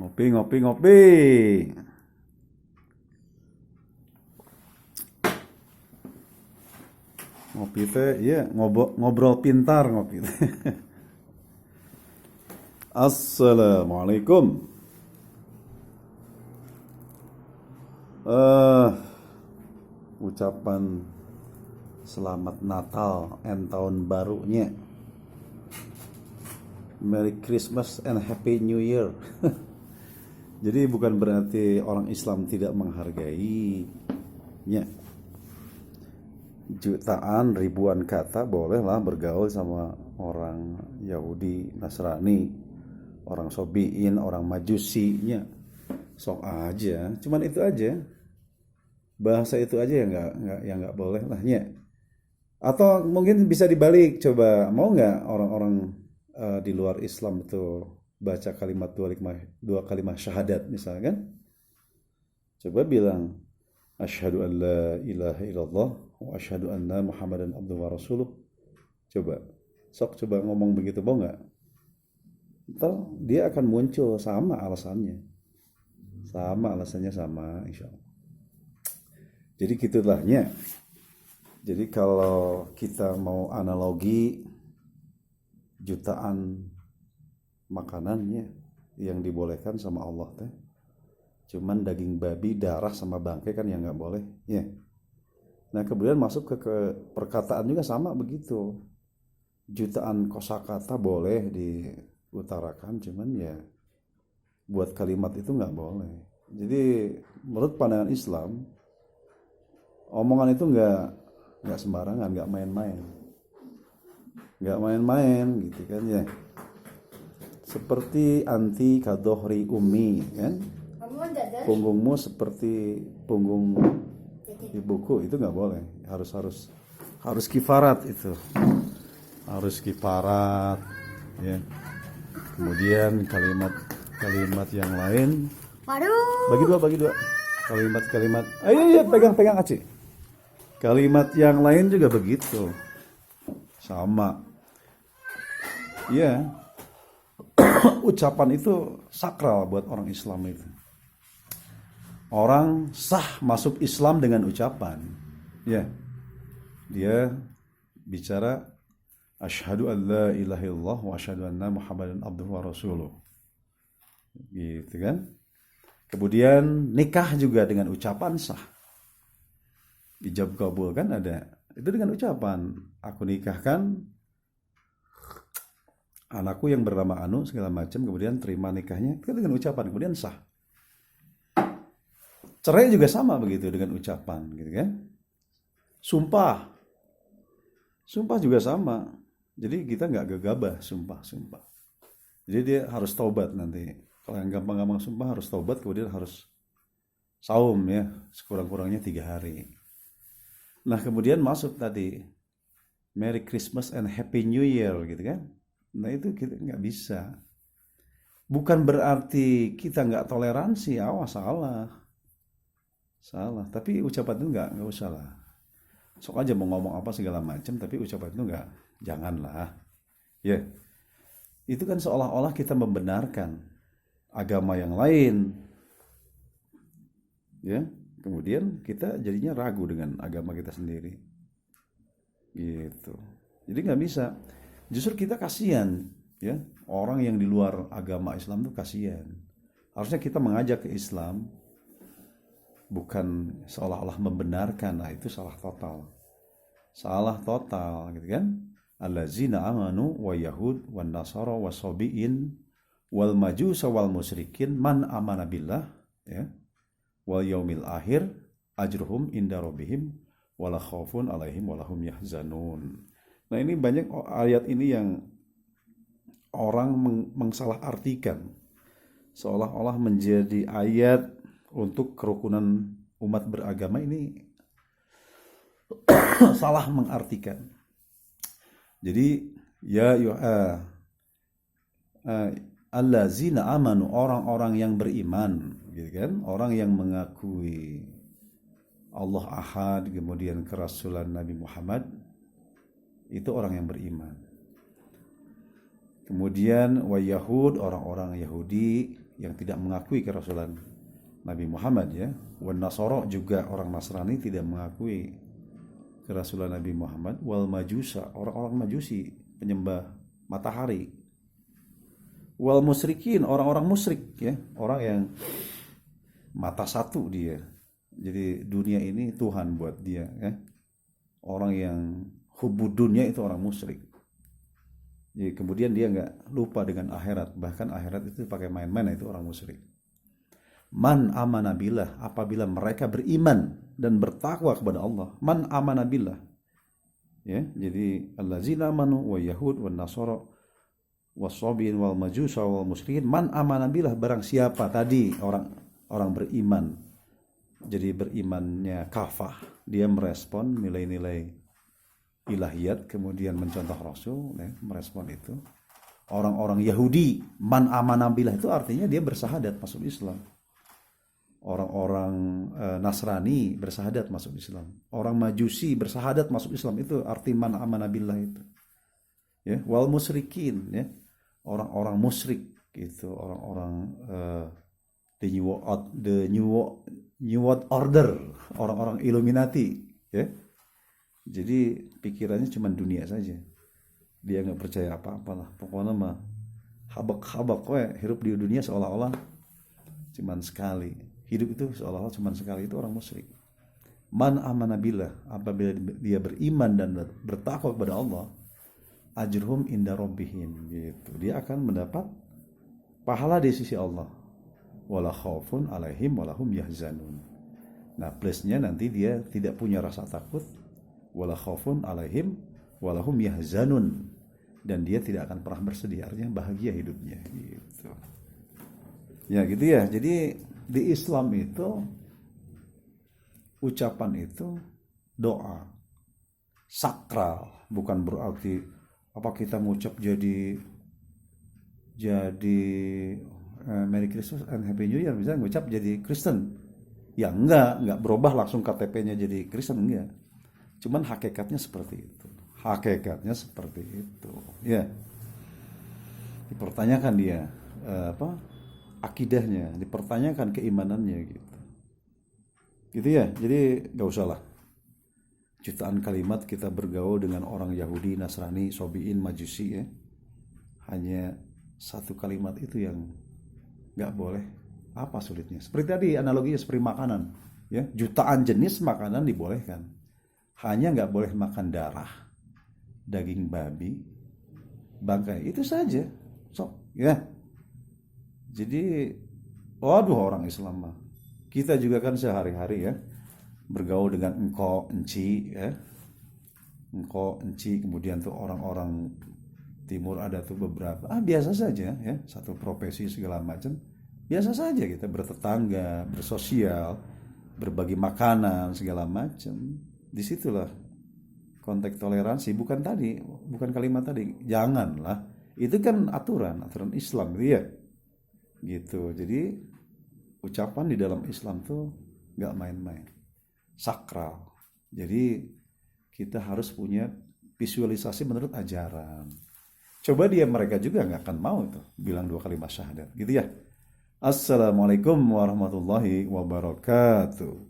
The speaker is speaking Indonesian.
Ngopi, ngopi, ngopi. Ngopi teh, iya, ngobrol pintar ngopi teh. Assalamualaikum. Eh, ucapan selamat Natal and tahun barunya. Merry Christmas and Happy New Year. Jadi bukan berarti orang Islam tidak menghargainya. Jutaan, ribuan kata bolehlah bergaul sama orang Yahudi, Nasrani, orang Sobiin, orang Majusinya. Sok aja, cuman itu aja. Bahasa itu aja yang nggak boleh lah ya. Atau mungkin bisa dibalik, coba mau nggak orang-orang di luar Islam itu baca kalimat dua kalimat syahadat misalkan? Coba bilang asyhadu an la ilaha illallah wa asyhadu anna muhammadan abduhu wa rasuluh. Coba ngomong begitu, mau nggak? Ntar dia akan muncul sama alasannya sama insya Allah. Jadi gitulahnya. Jadi kalau kita mau analogi jutaan makanannya yang dibolehkan sama Allah teh cuman daging babi, darah sama bangkai kan yang nggak boleh ya. Nah kemudian masuk ke perkataan juga sama begitu. Jutaan kosakata boleh diutarakan, cuman ya buat kalimat itu nggak boleh. Jadi menurut pandangan Islam, omongan itu nggak sembarangan, nggak main-main gitu kan ya. Seperti anti kadohri umi kan, punggungmu seperti punggung ibuku, itu nggak boleh. Harus kifarat itu, harus kifarat ya. Kemudian kalimat yang lain bagi dua kalimat ayo pegang Aceh. Kalimat yang lain juga begitu sama ya. Ucapan itu sakral buat orang Islam itu. Orang sah masuk Islam dengan ucapan ya. Dia bicara asyhadu an la ilaha illallah wa asyhadu anna muhammadan abduhu wa rasuluh gitu kan. Kemudian nikah juga dengan ucapan sah. Ijab kabul kan ada. Itu dengan ucapan, aku nikahkan anakku yang bernama Anu segala macam, kemudian terima nikahnya, itu dengan ucapan, kemudian sah. Cerai juga sama begitu dengan ucapan gitu kan. Sumpah juga sama. Jadi kita nggak gegabah sumpah. Jadi dia harus taubat nanti. Kalau yang gampang-gampang sumpah harus taubat, kemudian harus saum ya, sekurang-kurangnya 3 hari. Nah kemudian masuk tadi Merry Christmas and Happy New Year gitu kan. Nah itu kita nggak bisa. Bukan berarti kita nggak toleransi, awas salah. Tapi ucapan itu nggak usah lah. Sok aja mau ngomong apa segala macam, tapi ucapan itu nggak, janganlah. Ya, itu kan seolah-olah kita membenarkan agama yang lain. Ya, kemudian kita jadinya ragu dengan agama kita sendiri. Gitu. Jadi nggak bisa. Justru kita kasihan, ya, orang yang di luar agama Islam tuh kasihan. Harusnya kita mengajak ke Islam, bukan seolah-olah membenarkan. Nah itu salah total gitu kan. Allazina amanu wa yahud wa nasara wa sabiin wal majusa wal musyrikin man amana billah ya wal yaumil akhir ajruhum inda rabbihim wala khaufun alaihim walahum yahzanun. Nah ini banyak ayat ini yang orang mengsalah artikan seolah-olah menjadi ayat untuk kerukunan umat beragama. Ini salah mengartikan. Jadi ya allazina amanu, orang-orang yang beriman gitu kan, orang yang mengakui Allah Ahad, kemudian kerasulan Nabi Muhammad, itu orang yang beriman. Kemudian wa Yahud, orang-orang Yahudi yang tidak mengakui kerasulan Nabi Muhammad ya. Wa Nasara, juga orang Nasrani tidak mengakui kerasulan Nabi Muhammad. Wal Majusa, orang-orang Majusi, penyembah matahari. Wal Musyrikin, orang-orang musyrik ya, orang yang mata satu dia. Jadi dunia ini Tuhan buat dia ya. Orang yang hubud dunia itu orang musyrik. Jadi kemudian dia nggak lupa dengan akhirat, bahkan akhirat itu pakai main-main, itu orang musyrik. Man amana billah, apabila mereka beriman dan bertakwa kepada Allah. Man amana billah. Ya, jadi allazina amanu wa yahud wa nasara wasabiin wal majusa wal musyrikin. Man amana billah, barang siapa tadi orang beriman. Jadi berimannya kafah, dia merespon nilai-nilai ilahiyat, kemudian mencontoh Rasul ya, merespon itu. Orang-orang Yahudi, man amana billah, itu artinya dia bersahadat masuk Islam. Orang-orang Nasrani bersahadat masuk Islam. Orang Majusi bersahadat masuk Islam, itu arti man amana billah itu. Ya, wal musyrikin ya. Orang-orang musyrik itu orang-orang the new world order, orang-orang Illuminati ya. Jadi pikirannya cuma dunia saja. Dia nggak percaya apa-apa lah. Pokoknya mah habak-habak we, hidup di dunia seolah-olah cuma sekali. Hidup itu seolah-olah cuma sekali, itu orang musyrik. Man amana billah, apabila dia beriman dan bertakwa kepada Allah, ajruhum inda rabbihim gitu. Dia akan mendapat pahala di sisi Allah. Wala khaufun alaihim walahum yahzanun. Nah, plusnya nanti dia tidak punya rasa takut. Wala khaufun alaihim walahum yahzanun, dan dia tidak akan pernah bersedih, artinya bahagia hidupnya gitu. Ya gitu ya. Jadi di Islam itu ucapan itu doa sakral, bukan berarti apa kita mengucap jadi Merry Christmas and Happy New Year, misalnya ngucap jadi Kristen. Ya enggak berubah langsung KTP-nya jadi Kristen, enggak. Cuman hakikatnya seperti itu. Hakikatnya seperti itu. Ya. Dipertanyakan dia akidahnya, dipertanyakan keimanannya gitu. Gitu ya. Jadi enggak usah lah jutaan kalimat kita bergaul dengan orang Yahudi, Nasrani, Sobiin, Majusi ya. Hanya satu kalimat itu yang enggak boleh. Apa sulitnya? Seperti tadi analoginya seperti makanan ya. Jutaan jenis makanan dibolehkan. Hanya nggak boleh makan darah, daging babi, bangkai, itu saja. Ya. Jadi, waduh, orang Islam mah. Kita juga kan sehari-hari ya bergaul dengan engko, enci, ya. Engko, enci, kemudian tuh orang-orang timur ada tuh beberapa. Biasa saja ya, satu profesi segala macam. Biasa saja kita bertetangga, bersosial, berbagi makanan segala macam. Disitulah konteks toleransi, bukan kalimat tadi, janganlah, itu kan aturan Islam gitu ya, gitu. Jadi ucapan di dalam Islam tuh nggak main-main, sakral. Jadi kita harus punya visualisasi menurut ajaran. Coba mereka juga nggak akan mau itu bilang 2 kalimat syahadat gitu ya. Assalamualaikum warahmatullahi wabarakatuh.